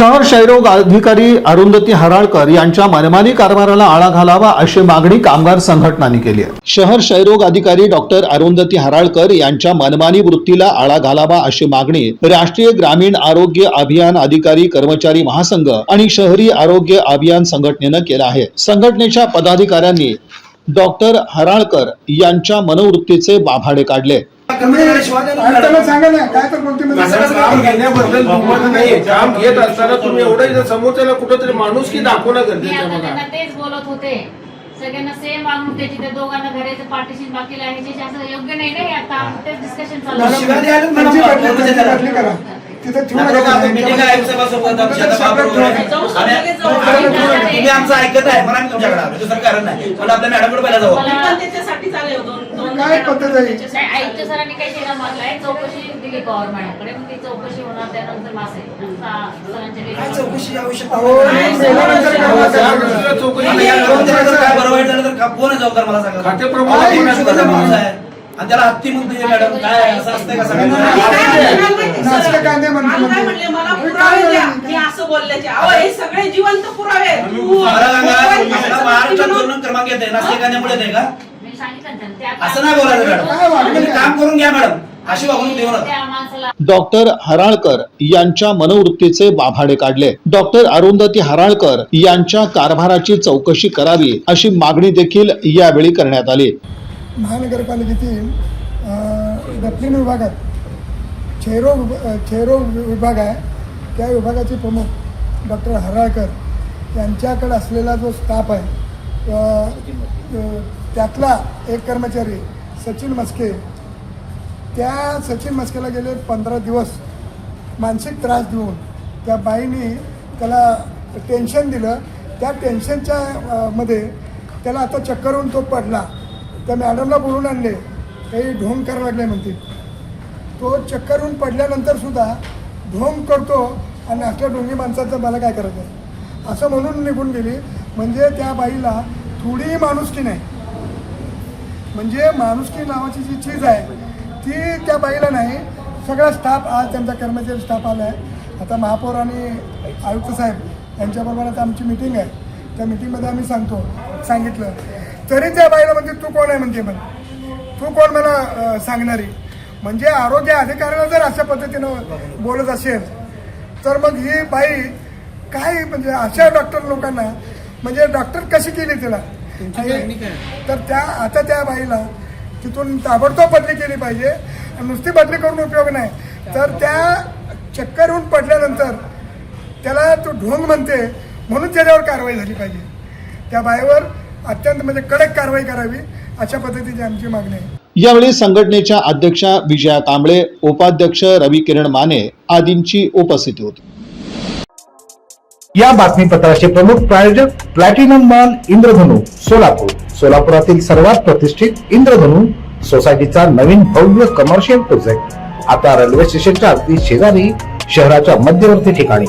शहर क्षयरोग अधिकारी अरुंधती हराळकर यांच्या मनमानी कारभाराला आळा घालावा अशी मागणी कामगार संघटनांनी केली आहे। शहर क्षयरोग अधिकारी डॉक्टर अरुंधती हराळकर यांच्या मनमानी वृत्तीला आळा घालावा अशी मागणी राष्ट्रीय ग्रामीण आरोग्य अभियान अधिकारी कर्मचारी महासंघ आणि शहरी आरोग्य अभियान संघटनेनं केलं आहे। संघटनेच्या पदाधिकाऱ्यांनी डॉक्टर हराळकर यांच्या मनोवृत्तीचे बाभाडे काढले। सांगा ना काय तर बोलते घेण्याबद्दल काम घेत असताना तुम्ही एवढं समोरच्याला कुठेतरी माणूस की दाखवणं गरजेचं आहे बघा। तेच बोलत होते सगळ्यांना सेम वागणूक द्यायची, त्या दोघांना घराचं पार्टिशन बाकीला ह्याची असं योग्य नाही ना। आता तेच डिस्कशन चालू आहे। तिथे मीटिंग आहे सभासोबत तुम्ही आमचं ऐकत आहे पण आम्ही तुमच्याकडे दुसरं कारण नाही। पण आपल्या मॅडमकडे पहिला जाऊ त्याच्यासाठीच आले होतो। काय पद्धत आहे आयुक्त सरांनी काही शेरा मागलाय, चौकशी दिली पवार मॅडमकडे, मग ती चौकशी होणार त्यानंतर मास आहे सरांच्या चौकशी आवश्यक चौकशी बरं वाईट झालं तर कोण आहे जबाबदार मला सांगा। खातेप्रमाणे माणूस आहे आणि त्याला हत्ती म्हणते मॅडम काय असं असतंय का सगळ्यांना मला पुरावे द्या मी असं बोलल्याचे। अहो हे सगळे जिवंत पुरावे महाराष्ट्रात दोन क्रमांक येते नास्ते कांद्यामुळे येते का मी सांगितलं त्यांना असं नाही बोलायचं मॅडम। काम करून घ्या मॅडम, अशी वागणूक देऊ नका। त्या माणसाला डॉक्टर हराळकर यांच्या मनोवृत्तीचे बाभाडे काढले। डॉक्टर अरुंधती हराळकर यांच्या कारभाराची चौकशी करावी अशी मागणी देखील यावेळी करण्यात आली। महानगरपालिकेतील दक्षिण विभागात क्षयरोग विभाग आहे, त्या विभागाचे प्रमुख डॉक्टर हराळकर यांच्याकडे असलेला जो स्टाफ आहे त्यातला एक कर्मचारी सचिन मस्के, त्या सचिन मस्केला गेले 15 दिवस मानसिक त्रास देऊन त्या बाईने त्याला टेन्शन दिलं। त्या टेन्शनच्या मध्ये त्याला आता चक्करून तो पडला। त्या मॅडमला बोलून आणले, काही ढोंग करायला लागले म्हणते। तो चक्करून पडल्यानंतर सुद्धा ढोंग करतो आणि असल्या ढोंगी माणसाचं मला काय करायचं असं म्हणून निघून गेली। म्हणजे त्या बाईला थोडीही माणुसकी नाही, म्हणजे माणुसकी नावाची जी चीज आहे ती त्या बाईला नाही। सगळा स्टाफ आज त्यांचा कर्मचारी स्टाफ आला आहे। आता महापौर आणि आयुक्त साहेब यांच्याबरोबर आता आमची मीटिंग आहे, त्या मीटिंगमध्ये आम्ही सांगितलं तरी त्या बाईला म्हणजे तू कोण आहे म्हणते, पण तू कोण मला सांगणारी। म्हणजे आरोग्य अधिकाऱ्याला जर अशा पद्धतीनं बोलत असेल तर मग ही बाई काय म्हणजे अशा डॉक्टर लोकांना म्हणजे डॉक्टर कशी केली तिला तर त्या बाईला तिथून ताबडतोब बदली केली पाहिजे। नुसती बदली करून उपयोग नाही, तर त्या चक्करहून पडल्यानंतर त्याला तो ढोंग म्हणते म्हणून त्याच्यावर कारवाई झाली पाहिजे। त्या बाईवर अत्यंत म्हणजे कडक कारवाई करावी अशा पद्धतीची आमची मागणी आहे। यावेळी संघटनेच्या अध्यक्षा विजया कांबळे, उपाध्यक्ष रवी किरण माने आदींची उपस्थिती होती। या बातमीपत्राचे प्रमुख प्रायोजक प्लॅटिनम मॉल इंद्रधनु सोलापूर। सोलापुरातील सर्वात प्रतिष्ठित इंद्रधनु सोसायटीचा नवीन भव्य कमर्शियल प्रोजेक्ट आता रेल्वे स्टेशनच्या अगदी शेजारी शहराच्या मध्यवर्ती ठिकाणी।